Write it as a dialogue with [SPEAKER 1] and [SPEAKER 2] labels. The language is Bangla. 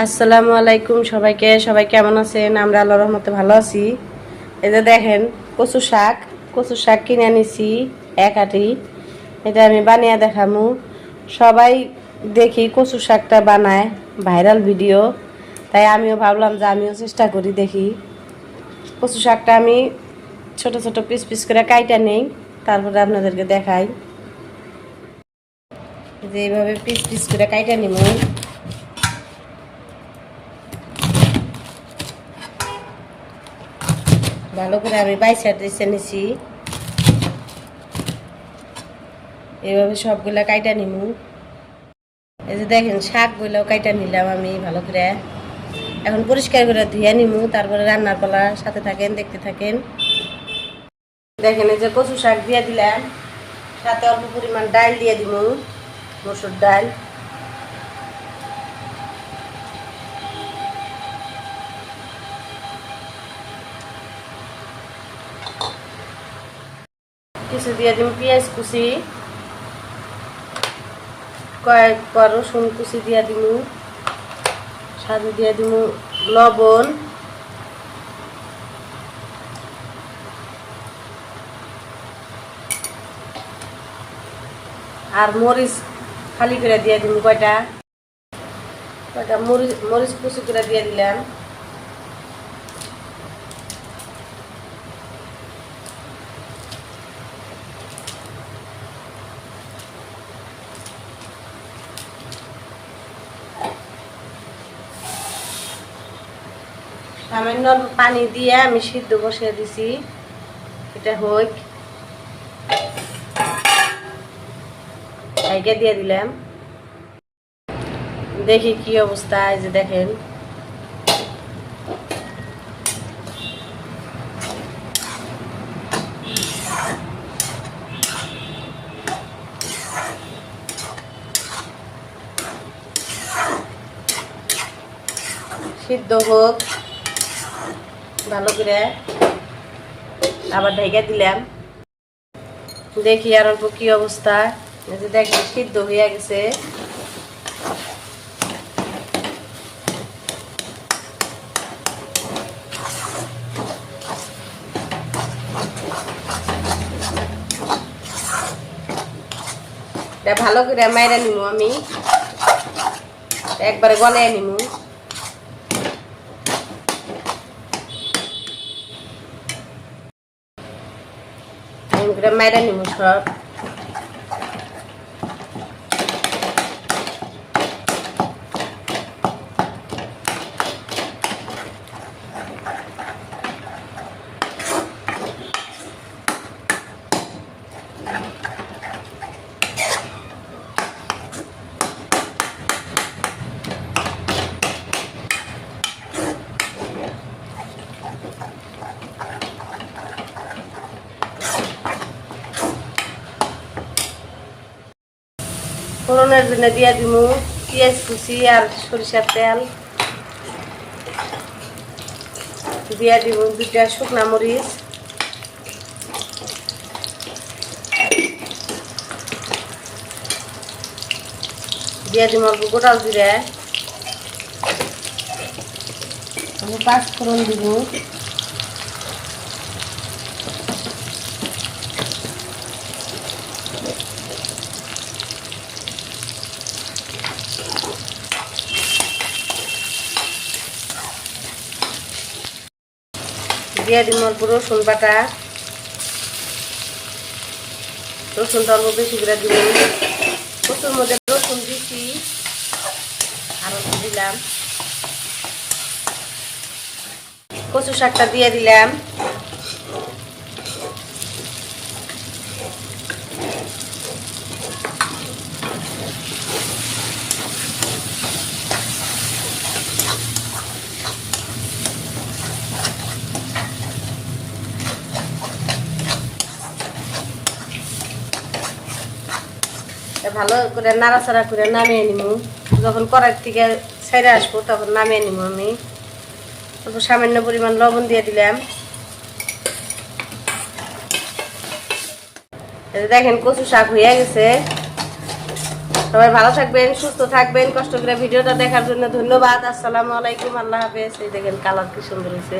[SPEAKER 1] আসসালামু আলাইকুম সবাইকে। সবাই কেমন আছেন? আমরা আল্লাহর রহমতে ভালো আছি। এই যে দেখেন কচু শাক কিনে আনিছি এক আটি। এটা আমি বানিয়ে দেখামু। সবাই দেখি কচু শাকটা বানায়, ভাইরাল ভিডিও, তাই আমিও ভাবলাম যে আমিও চেষ্টা করি দেখি। কচু শাকটা আমি ছোট ছোট পিস পিস করে কাইটা নেই, তারপরে আপনাদেরকে দেখাই যে এইভাবে পিস পিস করে কাইটা নিব। ভালো করে আমি বাইসা টেসে নিছি। এইভাবে সবগুলা কাইটা নিমু। এই যে দেখেন শাকগুলো কাইটা নিলাম আমি ভালো করে। এখন পরিষ্কার করে ধুয়ে নিমু, তারপরে রান্নার পালা। সাথে থাকেন, দেখতে থাকেন। দেখেন এই যে কচু শাক দিয়ে দিলাম, সাথে অল্প পরিমাণ ডাল দিয়ে দিমু, মসুর ডাল। কিছু দিয়ে দিমু পেঁয়াজ কুচি, কয়েক রসুন কুচি দিয়ে দিমু, সাথে দিয়ে দিমু লবণ, আর মরিচ খালি করে দিয়ে দিমু কয়টা মরিচ কুচি করে দিয়ে দিলাম। সামান্য পানি দিয়ে আমি সিদ্ধ বসিয়ে দিছি, এটা হোক। ঢাইকা দিয়ে দিলাম, দেখি কি অবস্থা। এই যে দেখেন সিদ্ধ হোক ভালো করে, আবার ঢেকে দিলাম। দেখি আর অল্প কি অবস্থা। এই যে দেখি সিদ্ধ হয়ে গেছে। ভালো করে মাইরা নিমু, আমি একবারে গলে নিমু। মাইরা নিমু সব। ফোড়নের জন্য দিয়ে দিমু পেঁয়াজ কুচি আর সরিষার তেল। দিয়ে দিব 2টা শুকনা মরিচ, দিয়ে দিব অল্প গোটা জিরা, 5 ফোড়ন দিব। দিয়ে দিব অল্প রসুন বাটা, রসুনটা অল্প বেশি করে দিব। কচুর মধ্যে রসুন দিছি, আর দিলাম কচু শাকটা দিয়ে দিলাম। ভালো করে নাড়াচাড়া করে নামিয়ে নিব। যখন কড়াই থেকে ছেড়ে আসবো তখন নামিয়ে নিব। আমি অল্প সামান্য পরিমাণ লবণ দিয়ে দিলাম। দেখেন কচু শাক হয়ে গেছে। সবাই ভালো থাকবেন, সুস্থ থাকবেন। কষ্ট করে ভিডিওটা দেখার জন্য ধন্যবাদ। আসসালামু আলাইকুম, আল্লাহ হাফেজ। এই দেখেন কালার কি সুন্দর হয়েছে।